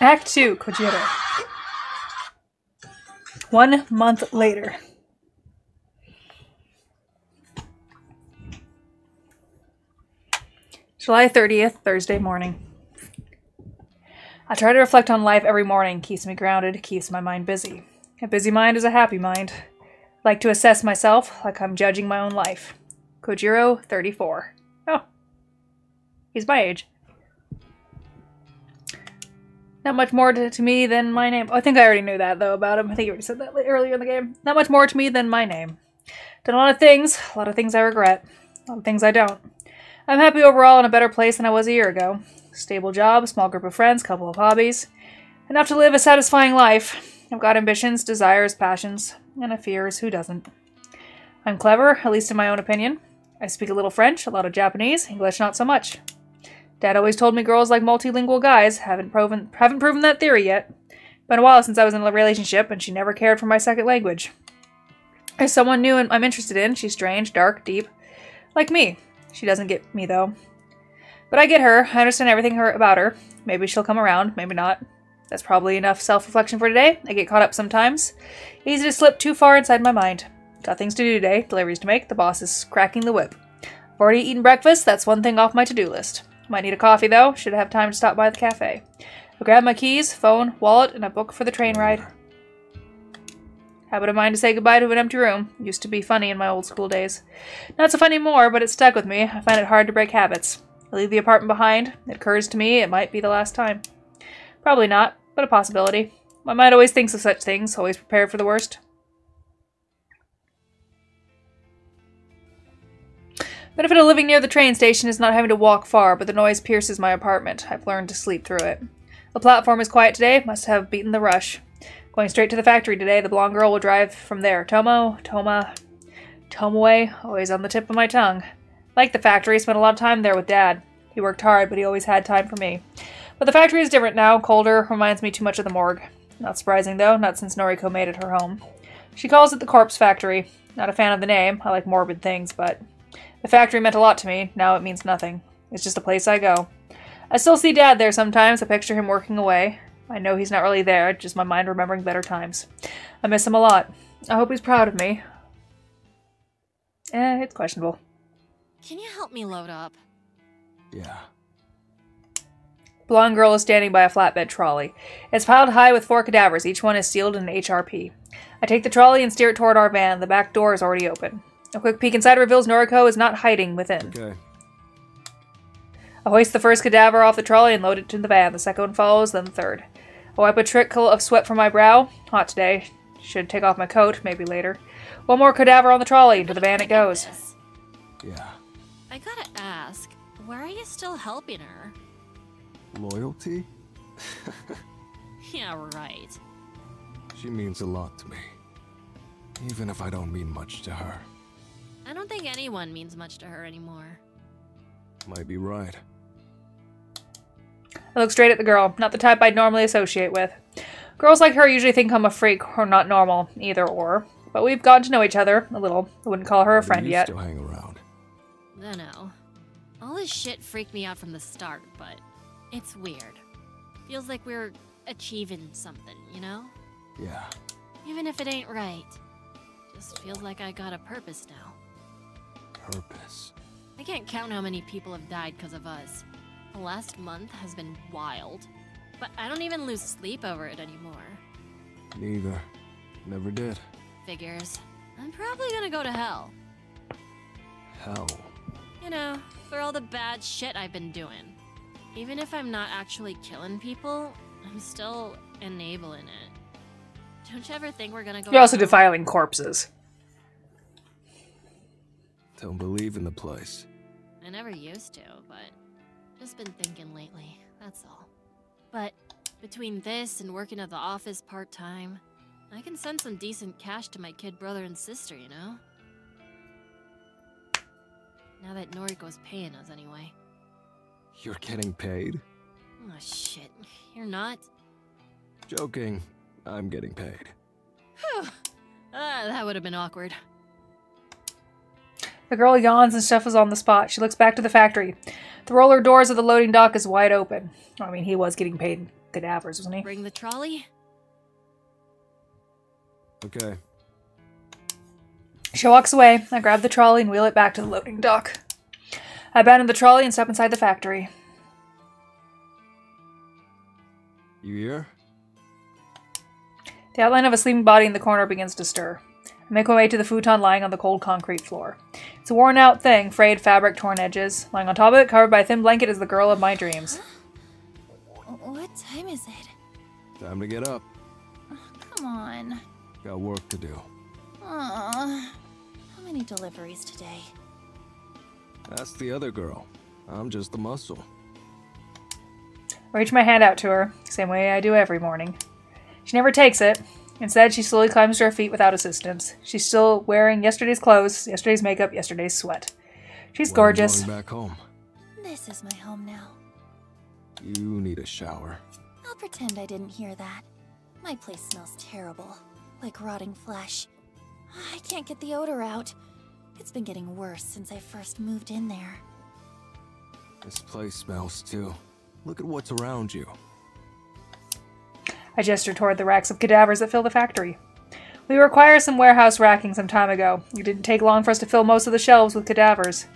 Act 2, Kojiro. 1 month later. July 30th, Thursday morning. I try to reflect on life every morning. Keeps me grounded, keeps my mind busy. A busy mind is a happy mind. I like to assess myself like I'm judging my own life. Kojiro, 34. Oh. He's my age. Not much more to me than my name. Oh, I think I already knew that, though, about him. I think you already said that earlier in the game. Not much more to me than my name. Done a lot of things I regret. A lot of things I don't. I'm happy overall in a better place than I was a year ago. Stable job, small group of friends, couple of hobbies. Enough to live a satisfying life. I've got ambitions, desires, passions, and a fears. Who doesn't? I'm clever, at least in my own opinion. I speak a little French, a lot of Japanese, English not so much. Dad always told me girls like multilingual guys. Haven't proven that theory yet. Been a while since I was in a relationship, and she never cared for my second language. There's someone new I'm interested in. She's strange, dark, deep. Like me. She doesn't get me, though. But I get her. I understand everything about her. Maybe she'll come around, maybe not. That's probably enough self-reflection for today. I get caught up sometimes. Easy to slip too far inside my mind. Got things to do today, deliveries to make. The boss is cracking the whip. I've already eaten breakfast. That's one thing off my to-do list. Might need a coffee, though. Should have time to stop by the cafe. I'll grab my keys, phone, wallet, and a book for the train ride. Habit of mine to say goodbye to an empty room. Used to be funny in my old school days. Not so funny anymore, but it's stuck with me. I find it hard to break habits. I leave the apartment behind. It occurs to me it might be the last time. Probably not, but a possibility. My mind always thinks of such things, always prepared for the worst. Benefit of living near the train station is not having to walk far, but the noise pierces my apartment. I've learned to sleep through it. The platform is quiet today. Must have beaten the rush. Going straight to the factory today. The blonde girl will drive from there. Tomoe, always on the tip of my tongue. Like the factory, spent a lot of time there with Dad. He worked hard, but he always had time for me. But the factory is different now. Colder, reminds me too much of the morgue. Not surprising, though, not since Noriko made it her home. She calls it the Corpse Factory. Not a fan of the name. I like morbid things, but the factory meant a lot to me. Now it means nothing. It's just a place I go. I still see Dad there sometimes. I picture him working away. I know he's not really there, just my mind remembering better times. I miss him a lot. I hope he's proud of me. It's questionable. Can you help me load up? Yeah. Blonde girl is standing by a flatbed trolley. It's piled high with 4 cadavers. Each one is sealed in an HRP. I take the trolley and steer it toward our van. The back door is already open. A quick peek inside reveals Noriko is not hiding within. Okay. I hoist the first cadaver off the trolley and load it in the van. The second one follows, then the third. I wipe a trickle of sweat from my brow. Hot today. Should take off my coat, maybe later. One more cadaver on the trolley. Into the van it goes. Yeah. I gotta ask, why are you still helping her? Loyalty? Yeah, right. She means a lot to me. Even if I don't mean much to her. I don't think anyone means much to her anymore. Might be right. I look straight at the girl. Not the type I'd normally associate with. Girls like her usually think I'm a freak or not normal, either or. But we've gotten to know each other a little. I wouldn't call her a friend yet. Still hang around. Dunno. All this shit freaked me out from the start, but it's weird. Feels like we're achieving something, you know? Yeah. Even if it ain't right. Just feels like I got a purpose now. Purpose. I can't count how many people have died because of us. The last month has been wild. But I don't even lose sleep over it anymore. Neither. Never did. Figures. I'm probably gonna go to hell. Hell. You know, for all the bad shit I've been doing. Even if I'm not actually killing people, I'm still enabling it. Don't you ever think we're gonna go? You're also defiling corpses. Don't believe in the place. I never used to, but just been thinking lately, that's all. But between this and working at the office part-time, I can send some decent cash to my kid brother and sister, you know? Now that Noriko's paying us anyway. You're getting paid? Oh shit, you're not? Joking. I'm getting paid. Whew. That would have been awkward. The girl yawns and shuffles on the spot. She looks back to the factory. The roller doors of the loading dock is wide open. I mean, he was getting paid cadavers, wasn't he? Bring the trolley? Okay. She walks away. I grab the trolley and wheel it back to the loading dock. I abandon the trolley and step inside the factory. You here? The outline of a sleeping body in the corner begins to stir. I make my way to the futon lying on the cold concrete floor. It's a worn-out thing, frayed fabric, torn edges. Lying on top of it, covered by a thin blanket, is the girl of my dreams. What time is it? Time to get up. Come on. Got work to do. How many deliveries today? That's the other girl. I'm just the muscle. I reach my hand out to her, same way I do every morning. She never takes it. Instead, she slowly climbs to her feet without assistance. She's still wearing yesterday's clothes, yesterday's makeup, yesterday's sweat. She's gorgeous. Going back home. This is my home now. You need a shower. I'll pretend I didn't hear that. My place smells terrible, like rotting flesh. I can't get the odor out. It's been getting worse since I first moved in there. This place smells too. Look at what's around you. I gesture toward the racks of cadavers that fill the factory. We required some warehouse racking some time ago. It didn't take long for us to fill most of the shelves with cadavers.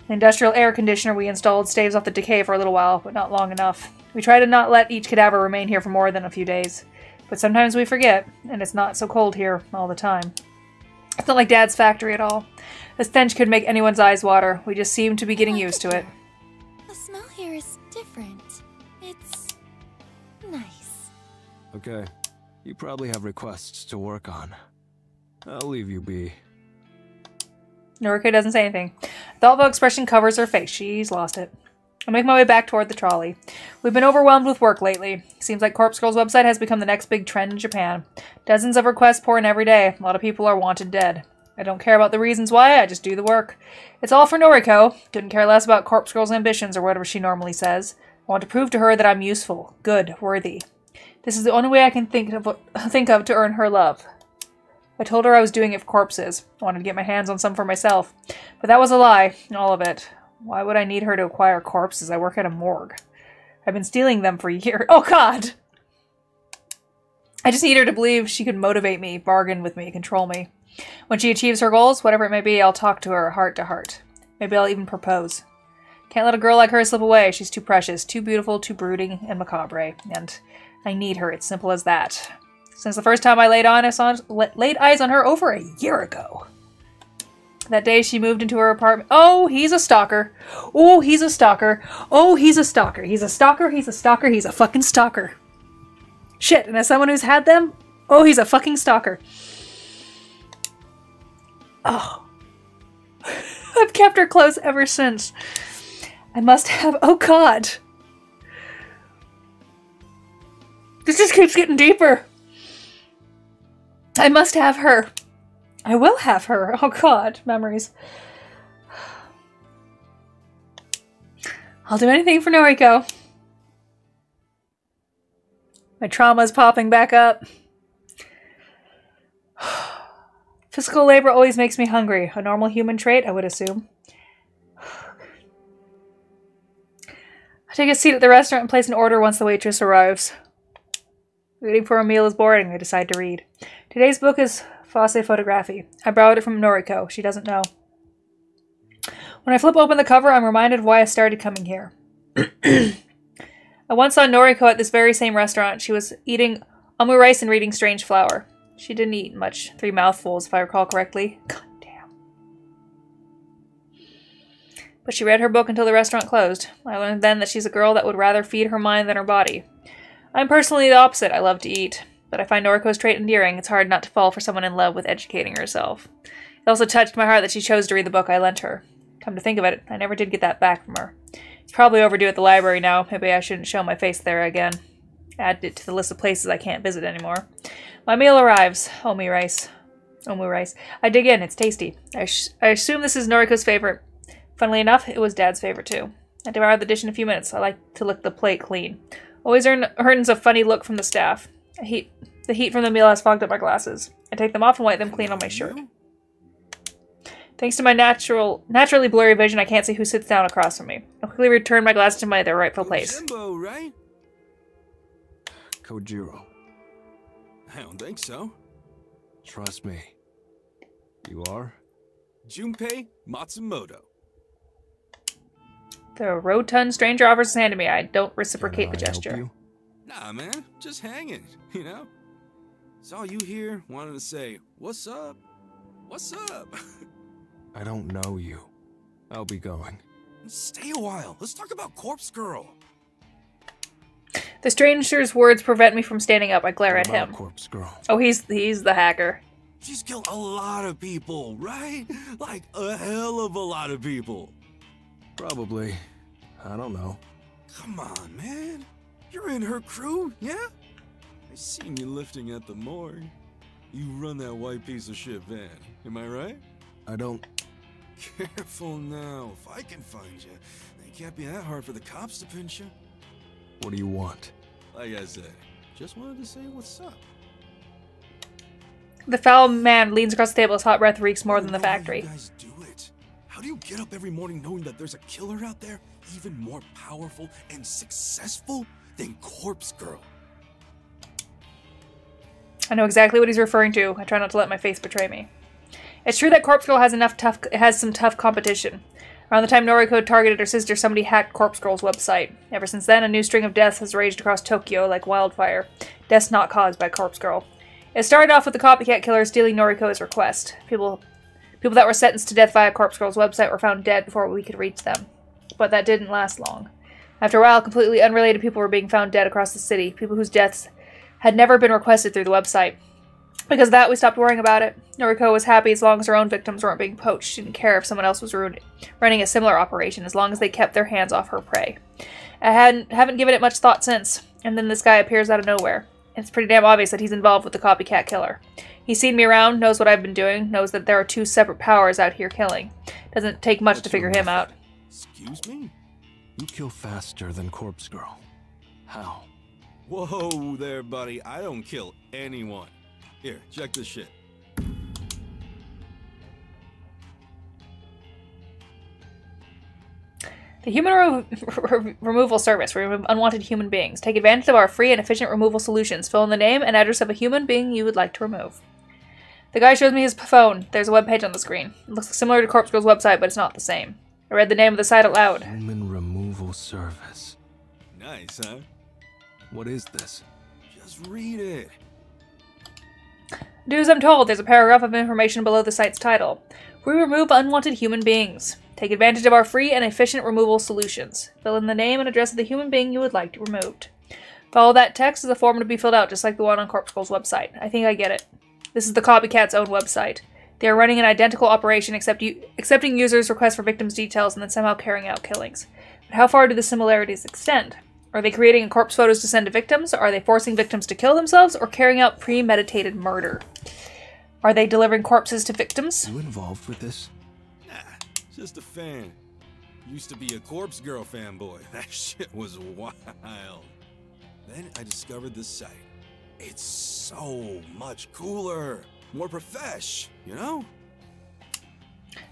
The industrial air conditioner we installed staves off the decay for a little while, but not long enough. We try to not let each cadaver remain here for more than a few days. But sometimes we forget, and it's not so cold here all the time. It's not like Dad's factory at all. The stench could make anyone's eyes water. We just seem to be getting used to it. The smell here is different. It's nice. Okay. You probably have requests to work on. I'll leave you be. Noriko doesn't say anything. A thoughtful expression covers her face. She's lost it. I make my way back toward the trolley. We've been overwhelmed with work lately. Seems like Corpse Girl's website has become the next big trend in Japan. Dozens of requests pour in every day. A lot of people are wanted dead. I don't care about the reasons why, I just do the work. It's all for Noriko. Couldn't care less about Corpse Girl's ambitions or whatever she normally says. I want to prove to her that I'm useful, good, worthy. This is the only way I can think of to earn her love. I told her I was doing it for corpses. I wanted to get my hands on some for myself. But that was a lie, all of it. Why would I need her to acquire corpses? I work at a morgue. I've been stealing them for years. Oh, God! I just need her to believe she could motivate me, bargain with me, control me. When she achieves her goals, whatever it may be, I'll talk to her heart to heart. Maybe I'll even propose. Can't let a girl like her slip away. She's too precious, too beautiful, too brooding, and macabre. And I need her. It's simple as that. Since the first time I laid eyes on her over a year ago. That day she moved into her apartment. Oh, he's a stalker. Oh, he's a stalker. Oh, he's a stalker. He's a stalker. He's a stalker. He's a fucking stalker. Shit, and as someone who's had them, oh, he's a fucking stalker. Oh. I've kept her close ever since. I must have... Oh, God. This just keeps getting deeper. I must have her. I will have her. Oh, God. Memories. I'll do anything for Noriko. My trauma is popping back up. Physical labor always makes me hungry. A normal human trait, I would assume. I take a seat at the restaurant and place an order once the waitress arrives. Waiting for a meal is boring. I decide to read. Today's book is Fosse Photography. I borrowed it from Noriko. She doesn't know. When I flip open the cover, I'm reminded of why I started coming here. I once saw Noriko at this very same restaurant. She was eating omu rice and reading Strange Flower. She didn't eat much. 3 mouthfuls, if I recall correctly. God damn. But she read her book until the restaurant closed. I learned then that she's a girl that would rather feed her mind than her body. I'm personally the opposite. I love to eat. But I find Noriko's trait endearing. It's hard not to fall for someone in love with educating herself. It also touched my heart that she chose to read the book I lent her. Come to think of it, I never did get that back from her. It's probably overdue at the library now. Maybe I shouldn't show my face there again. Add it to the list of places I can't visit anymore. My meal arrives. Omu rice. Omu rice. I dig in. It's tasty. I assume this is Noriko's favorite. Funnily enough, it was Dad's favorite too. I devoured the dish in a few minutes. I like to lick the plate clean. Always earns a funny look from the staff. The heat from the meal has fogged up my glasses. I take them off and wipe them clean on my shirt. Thanks to my naturally blurry vision, I can't see who sits down across from me. I quickly return my glasses to their rightful place. Jimbo, right? Kojiro. I don't think so. Trust me. You are? Junpei Matsumoto. The rotund stranger offers his hand to me. I don't reciprocate the Can I help gesture. you? Nah, man, just hanging, you know? Saw you here, wanted to say, what's up? What's up? I don't know you. I'll be going. Stay a while. Let's talk about Corpse Girl. The stranger's words prevent me from standing up. I glare What at about him. Corpse Girl? Oh, he's the hacker. She's killed a lot of people, right? Like a hell of a lot of people. Probably. I don't know. Come on, man. You're in her crew, yeah? I seen you lifting at the morgue. You run that white piece of shit van, am I right? I don't... Careful now. If I can find you, it can't be that hard for the cops to pinch you. What do you want? Like I said, just wanted to say what's up. The foul man leans across the table. His hot breath reeks more than the How do factory. you guys do it? How do you get up every morning knowing that there's a killer out there even more powerful and successful than Corpse Girl? I know exactly what he's referring to. I try not to let my face betray me. It's true that Corpse Girl has some tough competition. Around the time Noriko targeted her sister, somebody hacked Corpse Girl's website. Ever since then, a new string of deaths has raged across Tokyo like wildfire. Deaths not caused by Corpse Girl. It started off with the copycat killer stealing Noriko's request. People that were sentenced to death via Corpse Girl's website were found dead before we could reach them. But that didn't last long. After a while, completely unrelated people were being found dead across the city. People whose deaths had never been requested through the website. Because of that, we stopped worrying about it. Noriko was happy as long as her own victims weren't being poached. She didn't care if someone else was running a similar operation, as long as they kept their hands off her prey. I haven't given it much thought since, and then this guy appears out of nowhere. It's pretty damn obvious that he's involved with the copycat killer. He's seen me around, knows what I've been doing, knows that there are two separate powers out here killing. Doesn't take much to figure him out. Excuse me? You kill faster than Corpse Girl. How? Whoa there, buddy. I don't kill anyone. Here, check this shit. The Human Removal Service. We remove unwanted human beings. Take advantage of our free and efficient removal solutions. Fill in the name and address of a human being you would like to remove. The guy shows me his phone. There's a web page on the screen. It looks similar to Corpse Girl's website, but it's not the same. I read the name of the site out loud. Human Removal Service. Nice, huh? What is this? Just read it. Do as I'm told. There's a paragraph of information below the site's title. We remove unwanted human beings. Take advantage of our free and efficient removal solutions. Fill in the name and address of the human being you would like removed. Follow that text as a form to be filled out, just like the one on Corpse Girl's website. I think I get it. This is the copycat's own website. They are running an identical operation, accepting users' requests for victims' details and then somehow carrying out killings. But how far do the similarities extend? Are they creating corpse photos to send to victims? Are they forcing victims to kill themselves? Or carrying out premeditated murder? Are they delivering corpses to victims? You involved with this? Nah, just a fan. Used to be a Corpse Girl fanboy. That shit was wild. Then I discovered this site. It's so much cooler. More profesh, you know?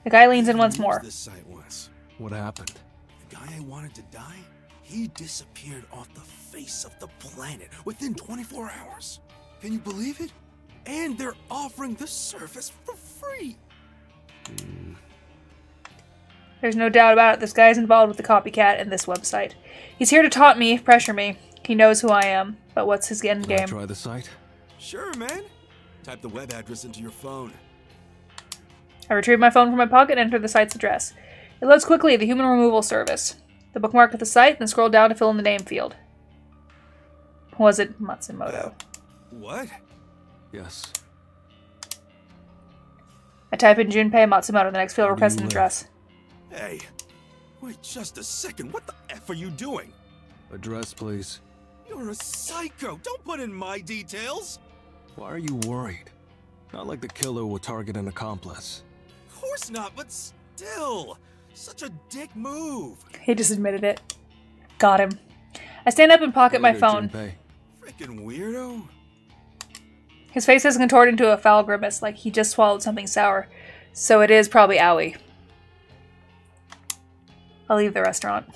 The guy leans in once more. This site once. What happened? The guy I wanted to die, he disappeared off the face of the planet within 24 hours. Can you believe it? And they're offering the service for free. There's no doubt about it. This guy's involved with the copycat and this website. He's here to taunt me, pressure me. He knows who I am. But what's his end Can I game? try the site? Sure, man. Type the web address into your phone. I retrieve my phone from my pocket and enter the site's address. It loads quickly, the Human Removal Service. The bookmark at the site, then scroll down to fill in the name field. Was it Matsumoto? What? Yes. I type in Junpei Matsumoto, the next field Where do request you an live? address. Hey, wait just a second. What the F are you doing? Address, please. You're a psycho. Don't put in my details. Why are you worried? Not like the killer will target an accomplice. Of course not, but still. Such a dick move. He just admitted it. Got him. I stand up and pocket my Later, phone. Junpei. Freaking weirdo. His face is contorted into a foul grimace, like he just swallowed something sour. So it is probably Aoi. I'll leave the restaurant.